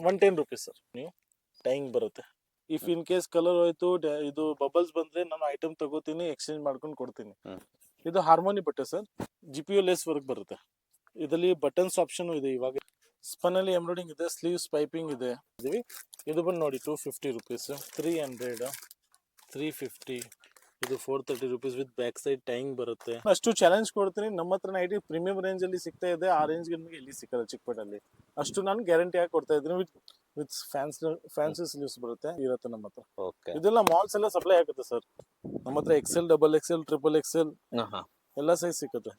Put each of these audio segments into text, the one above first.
110 rupees sir. ನೀವು ಟೈಂಗ್ ಬರುತ್ತೆ. If in case colour ಹೋಯ್ತು ಇದು ಬಬಲ್ಸ್ ಬಂದ್ರೆ ನಾನು ಐಟಮ್ ತಗೋತೀನಿ, ಎಕ್ಸ್ಚೇಂಜ್ ಮಾಡ್ಕೊಂಡು ಕೊಡ್ತೀನಿ. ಇದು ಹಾರ್ಮೋನಿ ಬಟ್ಟೆ ಸರ್, GPU ಲೇಸ್ ವರ್ಕ್ ಬರುತ್ತೆ. ಇದರಲ್ಲಿ ಬಟನ್ಸ್ ಆಪ್ಷನ್ ಇದೆ. ಇವಾಗ ಸ್ಪನ್ ಅಲ್ಲಿ ಎಂಬ್ರಾಯ್ಡಿಂಗ್ ಇದೆ, ಸ್ಲೀವ್ಸ್ ಪೈಪಿಂಗ್ ಇದೆ. ಇದು ಬಂದು ನೋಡಿ 250 rupees, 300, 350, ಇದು 430 rupees with back side tying ಬರುತ್ತೆ. ಅಷ್ಟು ಚಾಲೆಂಜ್ ಕೊಡ್ತೀನಿ, ನಮ್ಮ ಹತ್ರ ನೈಟಿ ಪ್ರೀಮಿಯಂ ರೇಂಜ್ ಅಲ್ಲಿ ಸಿಗ್ತಾ ಇದೆ. ಆ ರೇಂಜ್ ನಿಮಗೆ ಎಲ್ಲಿ ಸಿಕ್ಕಲ್ಲ ಚಿಕ್ಕಪೇಟಲ್ಲಿ. ಅಷ್ಟು ನಾನು ಗ್ಯಾರಂಟಿ ಆಗಿ ಕೊಡ್ತಾ ಇದ್ದೀನಿ. ವಿತ್ ಫ್ಯಾನ್ಸಿ ಸ್ಲೀವ್ಸ್ ಬರುತ್ತೆ ಇರುತ್ತೆ ನಮ್ಮ ಹತ್ರ. ಇದೆಲ್ಲ ಮಾಲ್ಸ್ ಎಲ್ಲ ಸಪ್ಲೈ ಆಗುತ್ತೆ ಸರ್. ನಮ್ಮ ಹತ್ರ XL, XXL, XXL ಎಲ್ಲ ಸೈಜ್ ಸಿಕ್ಕುತ್ತೆ.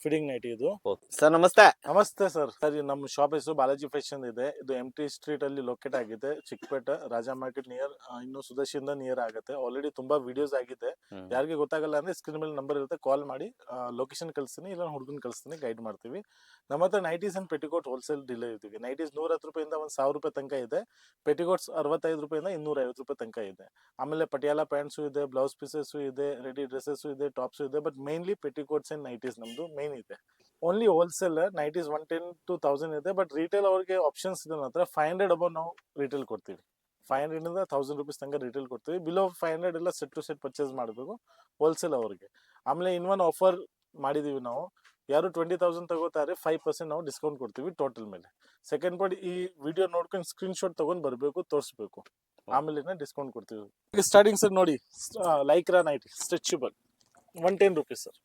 ಫಿಟ್ಟಿಂಗ್ ನೈಟಿ ಇದು. ಸರ್ ನಮಸ್ತೆ. ನಮಸ್ತೆ ಸರ್. ಸರಿ, ನಮ್ಮ ಶಾಪ್ ಹೆಸರು ಬಾಲಾಜಿ ಫ್ಯಾಷನ್ ಇದೆ. ಇದು MT ಸ್ಟ್ರೀಟ್ ಅಲ್ಲಿ ಲೊಕೇಟ್ ಆಗಿದೆ, ಚಿಕ್ಕಪೇಟೆ ರಾಜಾ ಮಾರ್ಕೆಟ್ ನಿಯರ್. ಇನ್ನು ಸುದರ್ಶಿಂದ ನಿಯರ್ ಆಗುತ್ತೆ. ಆಲ್ರೆಡಿ ತುಂಬಾ ವಿಡಿಯೋಸ್ ಆಗಿದೆ. ಯಾರಿಗೆ ಗೊತ್ತಾಗಲ್ಲ ಅಂದ್ರೆ ಸ್ಕ್ರೀನ್ ಮೇಲೆ ನಂಬರ್ ಇರುತ್ತೆ, ಕಾಲ್ ಮಾಡಿ ಲೊಕೇಶನ್ ಕಳಿಸ್ತೀನಿ, ಇಲ್ಲ ಹುಡುಗನ್ ಕಳಿಸ್ತೀನಿ, ಗೈಡ್ ಮಾಡ್ತೀವಿ. ನಮ್ಮ ಹತ್ರ nighties and petticoat wholesale dealer ಇದ್ದೀವಿ. ನೈಟೀಸ್ 110 ರೂಪಾಯಿಂದ 1000 ರೂಪಾಯಿ ತನಕ ಇದೆ. ಪೆಟಿಕೋಟ್ಸ್ 65 ರೂಪಾಯಿಂದ 250 ರೂಪಾಯಿ ತನಕ ಇದೆ. ಆಮೇಲೆ ಪಟಿಯಾಲಾ ಪ್ಯಾಂಟ್ಸು ಇದೆ, ಬ್ಲೌಸ್ ಪೀಸಸ್ ಇದೆ, ರೆಡಿ ಡ್ರೆಸ್ಸಸ್ ಇದೆ, ಟಾಪ್ಸ್ ಇದೆ. But mainly petticoats and nighties ನಮ್ದು ಮೇನ್ ಇದೆ. ಓನ್ಲಿ ಹೋಲ್ಸೇಲ್ ನೈಟೀಸ್ 110 to 1000 ಇದೆ. ಬಟ್ ರಿಟೇಲ್ ಅವ್ರಿಗೆ ಆಪ್ಷನ್ಸ್ ಇದೆ. ಮಾತ್ರ 500 ಅಬೌವ್ ನಾವು ರಿಟೇಲ್ ಕೊಡ್ತೀವಿ. 500 ಇಂದ 1000 ರೂಪೀಸ್ ತನಕ ರಿಟೇಲ್ ಕೊಡ್ತೀವಿ. ಬಿಲೋ 500 ಎಲ್ಲ ಸೆಟ್ ಟು ಸೆಟ್ ಪರ್ಚೇಸ್ ಮಾಡಬೇಕು ಹೋಲ್ಸೇಲ್ ಅವ್ರಿಗೆ. ಆಮೇಲೆ ಇನ್ನೊಂದು ಆಫರ್ ಮಾಡಿದೀವಿ ನಾವು. ಯಾರು 20,000 ತಗೋತಾರೆ 5% ನಾವು ಡಿಸ್ಕೌಂಟ್ ಕೊಡ್ತೀವಿ ಟೋಟಲ್ ಮೇಲೆ. ಸೆಕೆಂಡ್ ಪಾರ್ಟ್ ಈ ವಿಡಿಯೋ ನೋಡ್ಕೊಂಡು ಸ್ಕ್ರೀನ್ ಶಾಟ್ ತಗೊಂಡ್ ಬರಬೇಕು, ತೋರಿಸ್ಬೇಕು, ಆಮೇಲೆ ಡಿಸ್ಕೌಂಟ್ ಕೊಡ್ತೀವಿ. ಸ್ಟಾರ್ಟಿಂಗ್ ಸರ್ ನೋಡಿ, lycra nighty stretchable 110 rupees sir.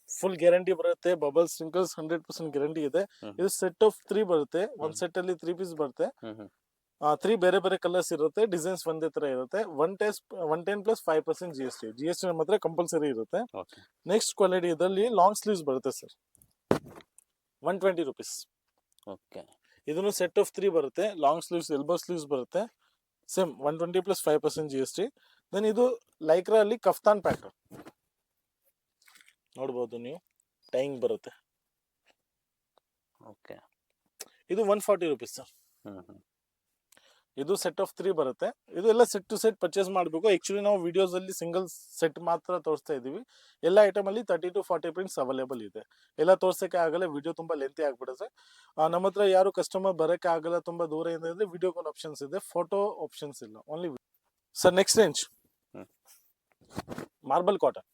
Full guarantee ಬರುತ್ತೆ. ಬಬಲ್ ಸ್ಪ್ರಿಂಕಲ್ಸ್ 100% ಗ್ಯಾರಂಟಿ ಇದೆ. ಇದು ಸೆಟ್ ಆಫ್ 3 ಬರುತ್ತೆ. ಒಂದ್ ಸೆಟ್ ಅಲ್ಲಿ 3 ಪೀಸ್ ಬರುತ್ತೆ. 3 ಬೇರೆ ಬೇರೆ ಕಲರ್ಸ್ ಇರುತ್ತೆ. ಡಿಸೈನ್ಸ್ ಒಂದೇ ತರ ಇರುತ್ತೆ. 110 plus 5% GST ನಮ್ಮ ಹತ್ರ ಕಂಪಲ್ಸರಿ ಇರುತ್ತೆ. ನೆಕ್ಸ್ಟ್ ಕ್ವಾಲಿಟಿ ಇದರಲ್ಲಿ ಲಾಂಗ್ ಸ್ಲೀವ್ಸ್ ಬರುತ್ತೆ ಸರ್, 120 ರೂಪೀಸ್. ಇದನ್ನು ಸೆಟ್ ಆಫ್ 3 ಬರುತ್ತೆ. ಲಾಂಗ್ ಸ್ಲೀವ್ಸ್, ಎಲ್ಬೋ ಸ್ಲೀವ್ಸ್ ಬರುತ್ತೆ. Same 120 plus 5% GST. ದೆನ್ ಇದು ಲೈಕ್ರಾ ಅಲ್ಲಿ ಕಫ್ತಾನ್ ಪ್ಯಾಟರ್ನ್ ನೋಡ್ಬೋದು ನೀವು, ಟೈಂಗ್ ಬರುತ್ತೆ. ಇದು 140 ರೂಪೀಸ್ ಸರ್. ಇದು ಸೆಟ್ ಆಫ್ 3 ಬರುತ್ತೆ. ಇದು ಎಲ್ಲ ಸೆಟ್ ಟು ಸೆಟ್ ಪರ್ಚೇಸ್ ಮಾಡಬೇಕು. ಆಕ್ಚುಲಿ ನಾವು ವಿಡಿಯೋಸ್ ಅಲ್ಲಿ ಸಿಂಗಲ್ ಸೆಟ್ ಮಾತ್ರ ತೋರಿಸ್ತಾ ಇದೀವಿ. ಎಲ್ಲ ಐಟಮ್ ಅಲ್ಲಿ 30 to 40 ಪ್ರಿಂಟ್ಸ್ ಅವೈಲೇಬಲ್ ಇದೆ. ಎಲ್ಲ ತೋರ್ಸಕ್ಕೆ ಆಗಲ್ಲ, ವಿಡಿಯೋ ತುಂಬಾ ಲೆಂತಿ ಆಗ್ಬಿಡುತ್ತೆ. ನಮ್ಮ ಹತ್ರ ಯಾರು ಕಸ್ಟಮರ್ ಬರಕ್ಕೆ ಆಗಲ್ಲ, ತುಂಬಾ ದೂರ ಇದ್ರೆ ವಿಡಿಯೋ ಕಾಲ್ ಆಪ್ಷನ್ಸ್ ಇದೆ, ಫೋಟೋ ಆಪ್ಷನ್ಸ್ ಇಲ್ಲ, only sir. Next range marble cotton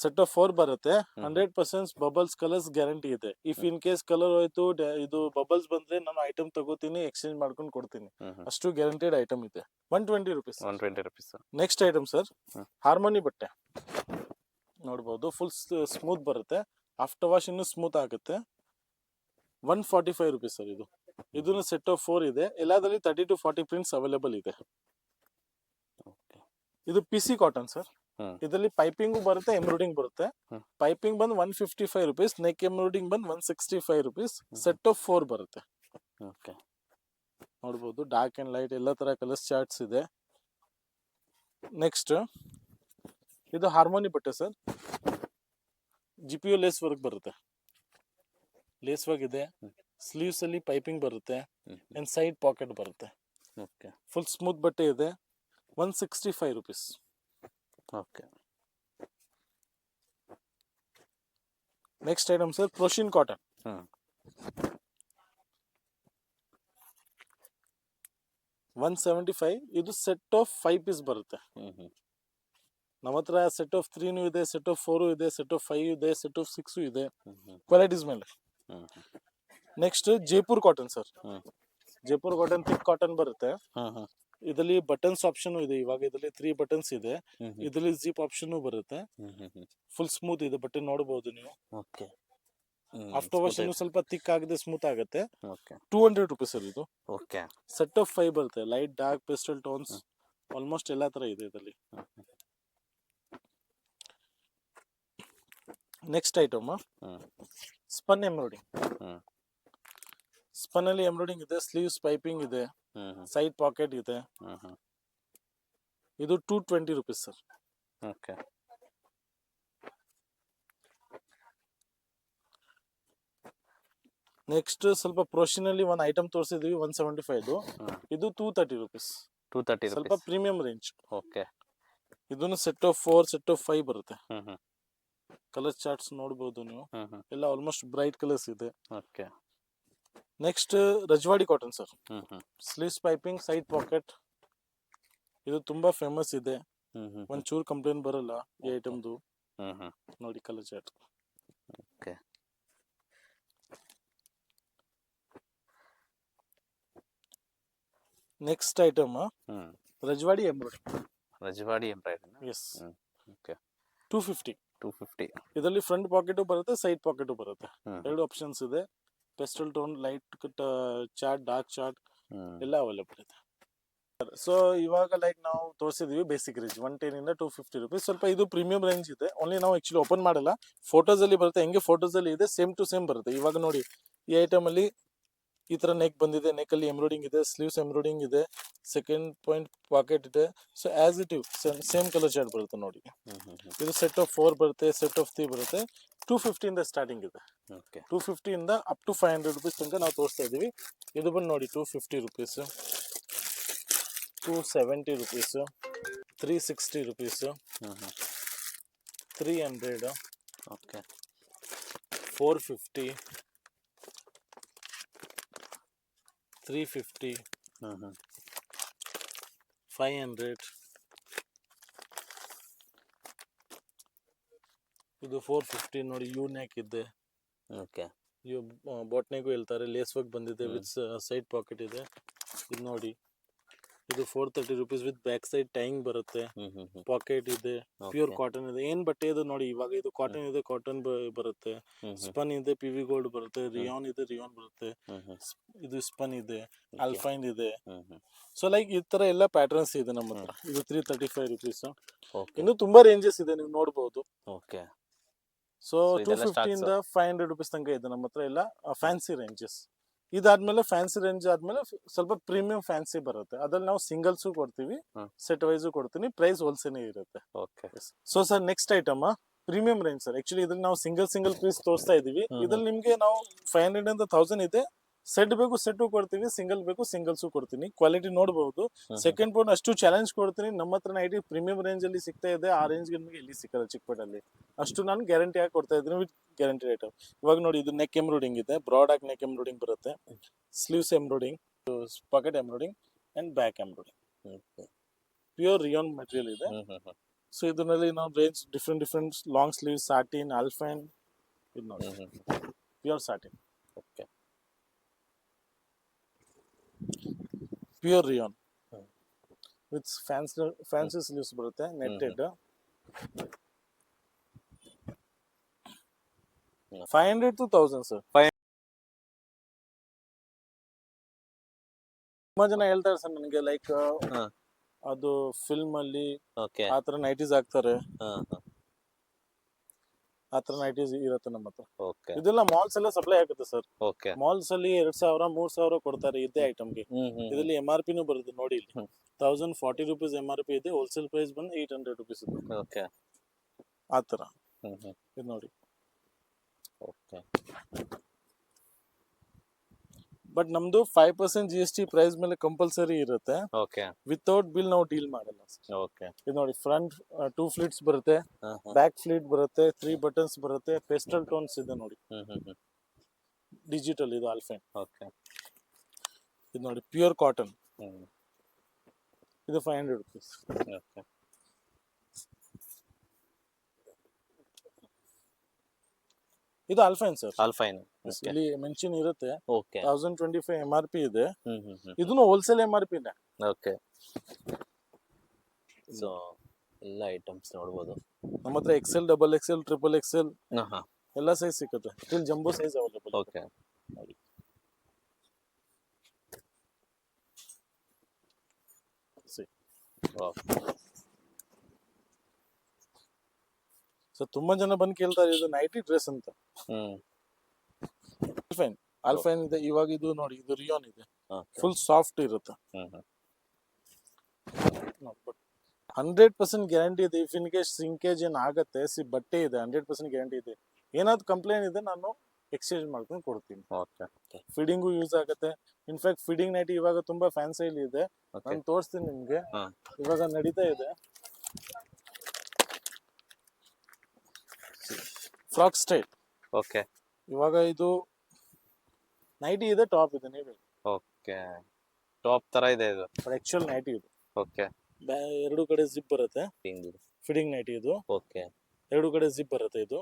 set of 4 ಬರುತ್ತೆ. 100% ಬಬಲ್ಸ್ ಕಲರ್ಸ್ ಗ್ಯಾರಂಟಿ ಇದೆ. ಇಫ್ ಇನ್ ಕೇಸ್ ಕಲರ್ ಹೋಯ್ತು, ಇದು ಬಬಲ್ಸ್ ಬಂದ್ರೆ ನಾನು ಐಟಮ್ ತಗೋತೀನಿ, ಎಕ್ಸ್ಚೇಂಜ್ ಮಾಡ್ಕೊಂಡು ಕೊಡ್ತೀನಿ. ಅಷ್ಟು ಗ್ಯಾರಂಟಿಡ್ ಐಟಮ್ ಇದೆ. 120 rupees. Next item sir, harmony ಬಟ್ಟೆ ನೋಡ್ಬೋದು. ಫುಲ್ ಸ್ಮೂತ್ ಬರುತ್ತೆ. ಆಫ್ಟರ್ ವಾಶ್ ಇನ್ನು ಸ್ಮೂತ್ ಆಗುತ್ತೆ. 145 ರೂಪೀಸ್ ಸರ್. ಇದನ್ನು ಸೆಟ್ ಆಫ್ 4 ಇದೆ. ಎಲ್ಲದಲ್ಲಿ 30 to 40 ಪ್ರಿಂಟ್ಸ್ ಅವೈಲೇಬಲ್ ಇದೆ. ಇದು PC ಕಾಟನ್ ಸರ್. ಇದರಲ್ಲಿ ಪೈಪಿಂಗ್ ಬರುತ್ತೆ, ಎಂಬ್ರಾಯ್ಡಿಂಗ್ ಬರುತ್ತೆ. ಪೈಪಿಂಗ್ ಬಂದು 155 ರೂಪೀಸ್, ನೆಕ್ ಎಂಬ್ರಾಯ್ಡಿಂಗ್ ಬಂದು 165 ರೂಪೀಸ್. ಸೆಟ್ ಆಫ್ 4 ಬರುತ್ತೆ. ನೋಡ್ಬೋದು, ಡಾರ್ಕ್ ಅಂಡ್ ಲೈಟ್ ಎಲ್ಲ ತರ ಕಲರ್ಸ್ ಚಾರ್ಟ್ಸ್ ಇದೆ. ನೆಕ್ಸ್ಟ್ ಇದು ಹಾರ್ಮೋನಿ ಬಟ್ಟೆ ಸರ್, GPU ಲೇಸ್ ವರ್ಕ್ ಬರುತ್ತೆ. ಲೇಸ್ ವರ್ಕ್ ಇದೆ. ಸ್ಲೀವ್ಸ್ ಅಲ್ಲಿ ಪೈಪಿಂಗ್ ಬರುತ್ತೆ ಅಂಡ್ ಸೈಡ್ ಪಾಕೆಟ್ ಬರುತ್ತೆ. ಫುಲ್ ಸ್ಮೂತ್ ಬಟ್ಟೆ ಇದೆ. 165 ರೂಪೀಸ್. ನೆಕ್ಸ್ಟ್ ಐಟಮ್ ಸರ್, ಪ್ರೋಶಿನ್ ಕಾಟನ್ 175. ಇದು ಸೆಟ್ ಆಫ್ 5 ಪೀಸ್ ಬರುತ್ತೆ. ನಮ್ಮ ಹತ್ರ ಸೆಟ್ ಆಫ್ 3 ಇದೆ, ಸೆಟ್ ಆಫ್ 4 ಇದೆ, ಸೆಟ್ ಆಫ್ 5 ಇದೆ, ಸೆಟ್ ಆಫ್ 6 ಇದೆ, ಕ್ವಾಲಿಟೀಸ್ ಮೇಲೆ. Next Jaipur cotton sir. Jaipur cotton thick cotton ಬರುತ್ತೆ. ಇದರಲ್ಲಿ ಬಟನ್ಸ್ ಆಪ್ಷನ್ ಇದೆ. ಇವಾಗ ಇದರಲ್ಲಿ 3 ಬಟನ್ಸ್ ಇದೆ. ಇದರಲ್ಲಿ ಜಿಪ್ ಆಪ್ಷನ್ ಬರುತ್ತೆ. ಫುಲ್ ಸ್ಮೂತ್ ಇದೆ ಬಟ್ಟೆ, ನೋಡಬಹುದು ನೀವು. ಆಫ್ಟರ್ ವಾಶ್ ಇನ್ನು ಸ್ವಲ್ಪ ಥಿಕ್ ಆಗಿದೆ, ಸ್ಮೂತ್ ಆಗುತ್ತೆ. 200 ರೂಪೀಸ್ ಸರ್. ಇದು ಸೆಟ್ ಆಫ್ 5 ಬರುತ್ತೆ. Light, dark, pastel tones almost ಎಲ್ಲಾ ತರ ಇದೆ ಇದರಲ್ಲಿ. Next item spun embroidering. Spun ಅಲ್ಲಿ ಎಂಬ್ರಾಯ್ಡಿಂಗ್ ಇದೆ, ಸ್ಲೀವ್ಸ್ ಪೈಪಿಂಗ್ ಇದೆ, ಸೈಡ್ ಪಾಕೆಟ್ ಇದೆ. ಇದು 220 ರೂಪೀಸ್ ಸರ್. ನೆಕ್ಸ್ಟ್ ಸ್ವಲ್ಪ ಪ್ರೊಫೆಷನಲಿ ಒಂದು ಐಟಮ್ ತೋರಿಸಿದ್ವಿ, 175. ಇದು 230 ರೂಪೀಸ್. ಸ್ವಲ್ಪ ಪ್ರೀಮಿಯಂ ರೇಂಜ್. ಇದನ್ನು ಸೆಟ್ ಆಫ್ 4, ಸೆಟ್ ಆಫ್ 5 ಬರುತ್ತೆ. ಕಲರ್ ಚಾರ್ಟ್ಸ್ ನೋಡ್ಬೋದು ನೀವು, ಹ್ಮ್ ಹ್ಮ್ ಎಲ್ಲ ಆಲ್ಮೋಸ್ಟ್ ಬ್ರೈಟ್ ಕಲರ್ಸ್ ಇದೆ. Okay. Next Rajwadi cotton sir, ಹ್ಮ್ ಹ್ಮ್ ಸ್ಲೀವ್ಸ್ ಪೈಪಿಂಗ್, ಸೈಡ್ ಪಾಕೆಟ್. ಇದು ತುಂಬಾ ಫೇಮಸ್ ಇದೆ, ಹ್ಮ್ ಹ್ಮ್ ಒಂಚೂರು ಕಂಪ್ಲೇಂಟ್ ಬರಲ್ಲ ಈ Okay. ಐಟಮ್ದು. ಹ್ಮ್ ಹ್ಮ್ ನೋಡಿ colour chart. Okay. Next item hmm Rajwadi embroidery. Rajwadi embroidery. Yes, hmm okay. 250. 250. ಇದರಲ್ಲಿ ಫ್ರಂಟ್ ಪಾಕೆಟು ಬರುತ್ತೆ, ಸೈಡ್ ಪಾಕೆಟು ಬರುತ್ತೆ. ಹ್ಮ್ ಎರಡು ಆಪ್ಷನ್ಸ್ ಇದೆ. Pastel tone, light chart, dark chart hmm ಎಲ್ಲ ಅವೈಲೇಬಲ್ ಇದೆ. ಸೊ ಇವಾಗ ಲೈಕ್ ನಾವು ತೋರಿಸಿದ್ವಿ ಬೇಸಿಕ್ ರೇಂಜ್ 110 ಇಂದ 250 ರುಪೀಸ್. ಸ್ವಲ್ಪ ಇದು ಪ್ರೀಮಿಯಂ ರೇಂಜ್ ಇದೆ. ಓನ್ಲಿ ನಾವು ಆಕ್ಚುಲಿ ಓಪನ್ ಮಾಡಲ್ಲ, ಫೋಟೋಸ್ ಅಲ್ಲಿ ಬರುತ್ತೆ, ಹೆಂಗೆ ಫೋಟೋಸ್ ಅಲ್ಲಿ ಇದೆ ಸೇಮ್ ಟು ಸೇಮ್ ಬರುತ್ತೆ. ಇವಾಗ ನೋಡಿ ಈ ಐಟಮ್ ಅಲ್ಲಿ ಈ ತರ ನೆಕ್ ಬಂದಿದೆ, ನೆಕ್ ಅಲ್ಲಿ ಎಂಬ್ರಾಯ್ಡಿಂಗ್ ಇದೆ, ಸ್ಲೀವ್ಸ್ ಎಂಬ್ರಾಯ್ಡಿಂಗ್ ಇದೆ, ಸೆಕೆಂಡ್ ಪಾಯಿಂಟ್ ಪಾಕೆಟ್ ಇದೆ. So as it same colour chart ಬರುತ್ತೆ ನೋಡಿ. ಹ್ಮ್ ಹ್ಮ್ ಹ್ಮ್ ಇದು ಸೆಟ್ ಆಫ್ 4 ಬರುತ್ತೆ, ಸೆಟ್ ಆಫ್ 3 ಬರುತ್ತೆ. 250 ಇಂದ ಸ್ಟಾರ್ಟಿಂಗ್ ಇದೆ. ಓಕೆ. 250 ಇಂದ ಅಪ್ ಟು 500 ರುಪೀಸ್ ತನಕ ನಾವು ತೋರಿಸ್ತಾ ಇದೀವಿ. ಇದು ಬಂದು ನೋಡಿ 250 ರುಪೀಸ್, 270 ರುಪೀಸ್, 360 ರುಪೀಸ್, ಹ್ಮ್ ಹ್ಮ್ 300, ಓಕೆ. 450, 350, ಹ್ಮ್ ಹ್ಮ್ 500. ಇದು 450 ನೋಡಿ, ಯು ನೆಕ್ ಇದೆ. ಓಕೆ. ಯು ಬಾಟ್ನೆಗೂ ಹೇಳ್ತಾರೆ, ಲೇಸ್ ವರ್ಕ್ ಬಂದಿದೆ ವಿತ್ ಸೈಡ್ ಪಾಕೆಟ್ ಇದೆ. ಇದು ನೋಡಿ, ಇದು 430 rupees with back side tying ಬರುತ್ತೆ, ಹ್ಮ್ ಹ್ಮ್ ಹ್ಮ್ ಪಾಕೆಟ್ ಇದೆ, ಪ್ಯೂರ್ ಕಾಟನ್ ಇದೆ. ಏನ್ ಬಟ್ಟೆ ಇದು ನೋಡಿ, ಇವಾಗ ಇದು ಕಾಟನ್ ಇದೆ, ಕಾಟನ್ ಬರುತ್ತೆ, ಹ್ಮ್ ಹ್ಮ್ ಸ್ಪನ್ ಇದೆ, ಪಿವಿ ಗೋಲ್ಡ್ ಬರುತ್ತೆ, ರಿಯಾನ್ ಇದೆ, ರಿಯಾನ್ ಬರುತ್ತೆ, ಹ್ಮ್ ಹ್ಮ್ ಇದು ಸ್ಪನ್ ಇದೆ, ಅಲ್ಫೈನ್ ಇದೆ. ಹ್ಮ್ ಹ್ಮ್ ಸೊ ಲೈಕ್ ಈ ತರ ಎಲ್ಲ ಪ್ಯಾಟರ್ನ್ಸ್ ಇದೆ ನಮ್ಮ ಹತ್ರ. ಇದು 335 ರುಪೀಸ್. ಓಕೆ. ಇನ್ನು ತುಂಬಾ ರೇಂಜಸ್ ಇದೆ, ನೀವು ನೋಡಬಹುದು. ಓಕೆ. ಸೊ ಇದೆಲ್ಲ 250 ಇಂದ 500 ರುಪೀಸ್ ತನಕ ಇದೆ ನಮ್ಮ ಹತ್ರ ಎಲ್ಲ ಫ್ಯಾನ್ಸಿ ರೇಂಜಸ್. ಇದಾದ್ಮೇಲೆ ಫ್ಯಾನ್ಸಿ ರೇಂಜ್ ಆದ್ಮೇಲೆ ಸ್ವಲ್ಪ ಪ್ರೀಮಿಯಂ ಫ್ಯಾನ್ಸಿ ಬರುತ್ತೆ. ಅದ್ರಲ್ಲಿ ನಾವು ಸಿಂಗಲ್ಸು ಕೊಡ್ತೀವಿ, ಸೆಟ್ ವೈಸು ಕೊಡ್ತೀನಿ, ಪ್ರೈಸ್ ಹೋಲ್ಸೇಲ್ ಇರುತ್ತೆ. Okay. So sir next item premium range sir. Actually ಇದ್ರಲ್ಲಿ ನಾವು ಸಿಂಗಲ್ ಪೀಸ್ ತೋರಿಸ್ತಾ ಇದೀವಿ. ಇದ್ರಲ್ಲಿ ನಿಮ್ಗೆ ನಾವು 500 ಇಂದ 1000 ಇದೆ. ಸೆಟ್ ಬೇಕು ಸೆಟ್ ಕೊಡ್ತೀವಿ, ಸಿಂಗಲ್ ಬೇಕು ಸಿಂಗಲ್ಸು ಕೊಡ್ತೀನಿ. ಕ್ವಾಲಿಟಿ ನೋಡಬಹುದು. ಸೆಕೆಂಡ್ ಪಾಯಿಂಟ್ ಅಷ್ಟು ಚಾಲೆಂಜ್ ಕೊಡ್ತೀನಿ, ನಮ್ಮ ಹತ್ರ ನೈಟಿ ಪ್ರೀಮಿಯಂ ರೇಂಜ್ ಅಲ್ಲಿ ಸಿಗ್ತಾ ಇದೆ. ಆ ರೇಂಜ್ ನಿಮಗೆ ಎಲ್ಲಿ ಸಿಕ್ಕಲ್ಲ ಚಿಕ್ಕಪೇಟಲ್ಲಿ. ಅಷ್ಟು ನಾನು ಗ್ಯಾರಂಟಿ ಆಗಿ ಕೊಡ್ತಾ ಇದ್ದೀನಿ ವಿತ್ ಗ್ಯಾರಂಟಿ ಐಟಮ್. ಇವಾಗ ನೋಡಿ, ಇದು ನೆಕ್ ಎಂಬ್ರಾಯ್ಡಿಂಗ್ ಇದೆ, ಬ್ರಾಡ್ ಆಗಿ ನೆಕ್ ಎಂಬ್ರಾಯ್ಡಿಂಗ್ ಬರುತ್ತೆ, sleeves embroidering, pocket embroidering and back embroidering. Pure rayon material ಇದೆ. ಸೊ ಇದರಲ್ಲಿ ನಾವು range different long sleeve, satin, ಅಲ್ಫೈನ್, ಇದು ನೋಡಿ pure satin. Okay. Pure rayon with fancy sleeves ಬರುತ್ತೆ, ನೆಟ್ಟೆಡ್. 500 to 1000 ಸರ್. ತುಂಬಾ ಜನ ಹೇಳ್ತಾರೆ ಸರ್ ನನಗೆ, ಲೈಕ್ ಅದು ಫಿಲ್ಮ್ ಅಲ್ಲಿ ಆತರ ನೈಟೀಸ್ ಹಾಕ್ತಾರೆ, ಆತರ ನೈಟೀಸ್ ಇರುತ್ತೆ ನಮ್ಮ ಹತ್ರ. ಇದೆಲ್ಲ ಮಾಲ್ಸ್ ಎಲ್ಲ ಸಪ್ಲೈ ಆಗುತ್ತೆ ಸರ್. ಮಾಲ್ಸ್ ಅಲ್ಲಿ 2000 3000 ಕೊಡ್ತಾರೆ ಇದೇ ಐಟಮ್ಗೆ. ಇದರಲ್ಲಿ MRP ನು ಬರುತ್ತೆ ನೋಡಿ, ಇಲ್ಲಿ 1040 ರುಪೀಸ್ MRP ಇದೆ, ಹೋಲ್ಸೇಲ್ ಪ್ರೈಸ್ ಬಂದು 800 ರುಪೀಸ್ ಇದೆ. ಆತರ ಇದು ನೋಡಿ. ಬಟ್ ನಮ್ದು 5% GST ಪ್ರೈಸ್ ಮೇಲೆ ಕಂಪಲ್ಸರಿ ಇರುತ್ತೆ. ವಿತೌಟ್ ಬಿಲ್ ನಾವು ಡೀಲ್ ಮಾಡಲ್ಲ. ಇದು ನೋಡಿ, ಫ್ರಂಟ್ 2 ಫ್ಲೀಟ್ಸ್ ಬರುತ್ತೆ, ಬ್ಯಾಕ್ ಫ್ಲೀಟ್ ಬರುತ್ತೆ, 3 ಬಟನ್ಸ್ ಬರುತ್ತೆ, ಪೆಸ್ಟಲ್ ಟೋನ್ಸ್ ಇದೆ ನೋಡಿ, ಡಿಜಿಟಲ್. ಇದು ಅಲ್ಫೈನ್. ಇದು ನೋಡಿ ಪ್ಯೂರ್ ಕಾಟನ್. ಇದು 500 ರುಪೀಸ್. ಇದು ಅಲ್ಫೈನ್ ಸರ್. ಇಲ್ಲಿ ಮೆನ್ಷನ್ ಇರುತ್ತೆ, 1025 MRP ಇದೆ. ಇದನ್ನು ಹೋಲ್ಸೇಲ್ MRP ಇದೆ. ಸೊ ಎಲ್ಲ ಐಟಮ್ಸ್ ನೋಡಬಹುದು ನಮ್ಮ ಹತ್ರ. XL, XXL, XXL ಎಲ್ಲ ಸೈಜ್ ಸಿಗುತ್ತೆ. Still jumbo size available. So ತುಂಬಾ ಜನ ಬಂದು ಕೇಳ್ತಾರೆ, ಇದು ನೈಟಿ ಡ್ರೆಸ್ ಅಂತ. ಅಲ್ಫೈನ್ ಇದೆ. ಇವಾಗ ಇದು ನೋಡಿ, ಇದು ರಿಯಾನ್ ಇದೆ, ಫುಲ್ ಸಾಫ್ಟ್ ಇರುತ್ತೆ. 100% ಗ್ಯಾರಂಟಿ ಇದೆ. ಇಫ್ ಇನ್ ಕೇಸ್ ಸಿಂಕೇಜ್ ಏನ್ ಆಗತ್ತೆ, ಬಟ್ಟೆ ಇದೆ, 100% ಗ್ಯಾರಂಟಿ ಇದೆ. ಏನಾದ್ರು ಕಂಪ್ಲೇಂಟ್ ಇದೆ, ನಾನು ಎಕ್ಸ್ಚೇಂಜ್ ಮಾಡ್ಕೊಂಡು ಕೊಡ್ತೀನಿ. ಫಿಡಿಂಗು ಯೂಸ್ ಆಗುತ್ತೆ. ಇನ್ಫ್ಯಾಕ್ಟ್ ಫಿಡಿಂಗ್ ನೈಟಿ ಇವಾಗ ತುಂಬಾ ಫ್ಯಾನ್ಸಿ ಇದೆ. ನಾನು ತೋರಿಸ್ತೀನಿ ನಿಮ್ಗೆ, ಇವಾಗ ನಡೀತಾ ಇದೆ. Frock style. ಓಕೆ ಇವಾಗ ಇದು ನೈಟಿ ಇದೆ, ಟಾಪ್ ಇದೆ, ನೀವು ಓಕೆ ಟಾಪ್ ತರ ಇದೆ ಇದು. ಆಕ್ಚುಯಲ್ ನೈಟಿ ಇದು. ಓಕೆ ಎರಡು ಕಡೆ ಜಿಪ್ ಬರುತ್ತೆ, ಹಿಂಗ್ ಫಿಟ್ಟಿಂಗ್ ನೈಟಿ ಇದು. ಓಕೆ ಎರಡು ಕಡೆ ಜಿಪ್ ಬರುತ್ತೆ ಇದು.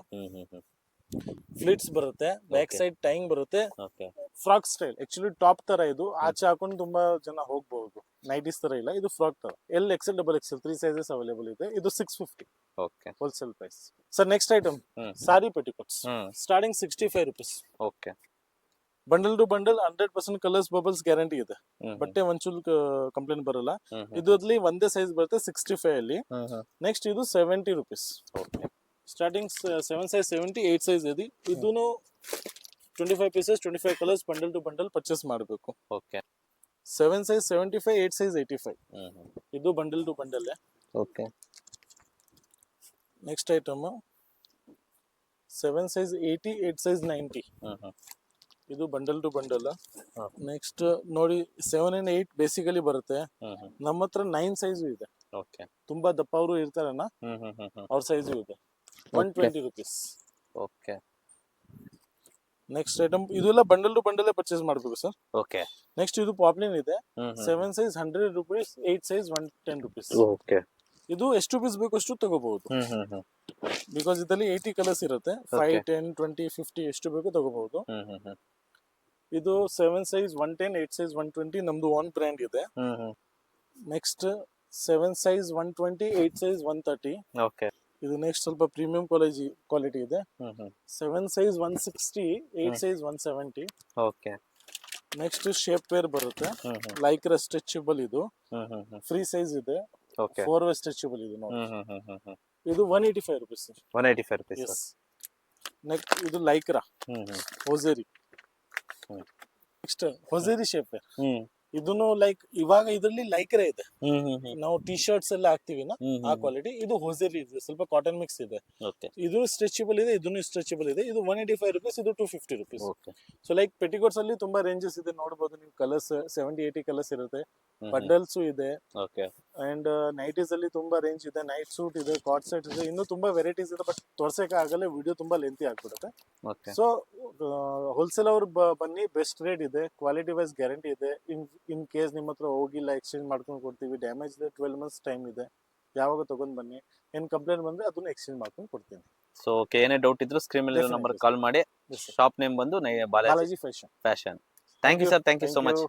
ಫ್ಲಿಟ್ಸ್ ಬರುತ್ತೆ, ಬ್ಯಾಕ್ Okay. ಸೈಡ್ ಟೈಂಗ್ ಬರುತ್ತೆ. Okay frock style actually top ತರ ಇದು. ಆಚೆ ಹಾಕೊಂಡು ತುಂಬಾ ಜನ ಹೋಗ್ಬಹುದು. ನೈಟೀಸ್ ತರ ಇಲ್ಲ, ಇದು ಫ್ರಾಕ್ ತರ. L XL, double XL 3 sizes available ಇದೆ. ಇದು 650 okay wholesale price. Sir next item sari petticoats, starting 65 rupees. Okay bundle to bundle 100% colours bubbles guarantee ಇದೆ. ಬಟ್ಟೆ ಒಂಚೂರು ಕಂಪ್ಲೇಂಟ್ ಬರಲ್ಲ. ಇದ್ರಲ್ಲಿ ಒಂದೇ ಸೈಜ್ ಬರುತ್ತೆ 65 ಅಲ್ಲಿ. ನೆಕ್ಸ್ಟ್ ಇದು 70 rupees. Okay starting 7 size 70, 8 size ಇದೆ. ಇದೂನು 25 pieces 25 colours bundle to bundle purchase ಮಾಡಬೇಕು. Okay 7 size 75, 8 size 85. ಇದು bundle to bundle. Okay next item 7 size 80, 8 size 90. ಇದು ಬಂಡಲ್ ಟು ಬಂಡಲ್. ನೆಕ್ಸ್ಟ್ ನೋಡಿ 7 and 8 ಬೇಸಿಕಲಿ ಬರುತ್ತೆ. ನಮ್ಮ ಹತ್ರ 9 ಸೈಜ್ ಇದೆ. ಓಕೆ ತುಂಬಾ ದಪ್ಪ ಅವರು ಇರ್ತಾರಲ್ಲ, ಅವ್ರ ಸೈಜ್ ಇದೆ. 120 rupees. ಓಕೆ ನೆಕ್ಸ್ಟ್ ಐಟಮ್ ಇದೆಲ್ಲ ಬಂಡಲ್ ಟು ಬಂಡಲ್ ಪರ್ಚೇಸ್ ಮಾಡಬೇಕು ಸರ್. ಓಕೆ ನೆಕ್ಸ್ಟ್ ಇದು ಪಾಪ್ಲಿನ್ ಇದೆ. 7 size 100 rupees, 8 size 110 rupees. Okay ಇದು ಎಷ್ಟು ಪೀಸ್ ಬೇಕು ಅಷ್ಟು ತಗೋಬಹುದು. ಬಿಕಾಸ್ ಇದರಲ್ಲಿ 80 ಕಲರ್ಸ್ ಇರುತ್ತೆ. 5, 10, 20, 50 ಎಷ್ಟು ಬೇಕು ತಗೋಬಹುದು. ಇದು 7 ಸೈಜ್ 110, 8 ಸೈಜ್ 120 ನಮ್ದು ಓನ್ ಬ್ರ್ಯಾಂಡ್ ಇದೆ. Next 7 size 120, 8 size 130. ಓಕೆ ಇದು ನೆಕ್ಸ್ಟ್ ಸ್ವಲ್ಪ ಪ್ರೀಮಿಯಂ ಕ್ವಾಲಿಟಿ ಇದೆ. 7 size 160, 8 size 170. Okay next shape wear ಬರುತ್ತೆ. ಲೈಕ್ರಾ ಸ್ಟ್ರೆಚಬಲ್ ಇದು. ಫ್ರೀ ಸೈಜ್ ಇದೆ. ಓಕೆ 4 ವೇ ಸ್ಟ್ರೆಚಬಲ್ ಇದು ನೋಡಿ. ಇದು 185 rupees sir. 185 rupees. Yes. Next ಇದು Lycra hosiery. Next hosiery shape wear. ಇದನ್ನು ಲೈಕ್ ಇವಾಗ ಇದರಲ್ಲಿ ಲೈಕ್ರಾ ಇದೆ. ನಾವು ಟಿ ಶರ್ಟ್ಸ್ ಎಲ್ಲ ಹಾಕ್ತಿವಿ ಆ ಕ್ವಾಲಿಟಿ. ಇದು ಹೊಸೇರಿ ಇದೆ, ಸ್ವಲ್ಪ ಕಾಟನ್ ಮಿಕ್ಸ್ ಇದೆ. ಓಕೆ ಇದು ಸ್ಟ್ರೆಚಬಲ್ ಇದೆ, ಇದನ್ನು ಸ್ಟ್ರೆಚಬಲ್ ಇದೆ. ಇದು 185 rupees, ಇದು 250 rupees. Okay so like petticoats ಅಲ್ಲಿ ತುಂಬಾ ರೇಂಜಸ್ ಇದೆ, ನೋಡಬಹುದು ನೀವು. ಕಲರ್ಸ್ 70, 80 ಕಲರ್ಸ್ ಇರುತ್ತೆ. ಬಂಡಲ್ಸ್ ಇದೆ. ಓಕೆ ಅಂಡ್ ನೈಟೀಸ್ ಅಲ್ಲಿ ತುಂಬಾ ರೇಂಜ್ ಇದೆ. ನೈಟ್ ಸೂಟ್ ಇದೆ, ಕಾಟ್ ಸೆಟ್ ಇದೆ, ಇನ್ನೂ ತುಂಬಾ ವೆರೈಟೀಸ್ ಇದೆ. ಬಟ್ ತೋರ್ಸಕ್ಕೆ ಆಗಲ್ಲ, ವಿಡಿಯೋ ತುಂಬಾ ಲೆಂತಿ ಆಗ್ಬಿಡುತ್ತೆ. ಓಕೆ ಸೊ ಹೋಲ್ಸೇಲ್ ಅವ್ರು ಬನ್ನಿ, ಬೆಸ್ಟ್ ರೇಟ್ ಇದೆ, ಕ್ವಾಲಿಟಿ ವೈಸ್ ಗ್ಯಾರಂಟಿ ಇದೆ. ಇನ್ ಕೇಸ್ ನಿಮ್ಮ ಹತ್ರ ಹೋಗಿಲ್ಲ, ಎಕ್ಸ್ಚೇಂಜ್ ಮಾಡ್ಕೊಂಡು ಕೊಡ್ತೀವಿ. ಡ್ಯಾಮೇಜ್ ಇದೆ, 12 months ಟೈಮ್ ಇದೆ. ಯಾವಾಗ ತಗೊಂಡ್ ಬನ್ನಿ, ಏನ್ ಕಂಪ್ಲೇಂಟ್ ಬಂದ್ರೆ ಅದನ್ನ ಎಕ್ಸ್ಚೇಂಜ್ ಮಾಡ್ಕೊಂಡು ಕೊಡ್ತೀನಿ. ಸೊ ಓಕೆ, ಏನೇ ಡೌಟ್ ಇದ್ರು ಸ್ಕ್ರೀನ್ ಮೇಲೆ ನಂಬರ್ ಕಾಲ್ ಮಾಡಿ. Yes, sir. ಶಾಪ್ ನೇಮ್ ಬಂದು Balaji Balaji fashion. Fashion. Thank you sir, thank you so much.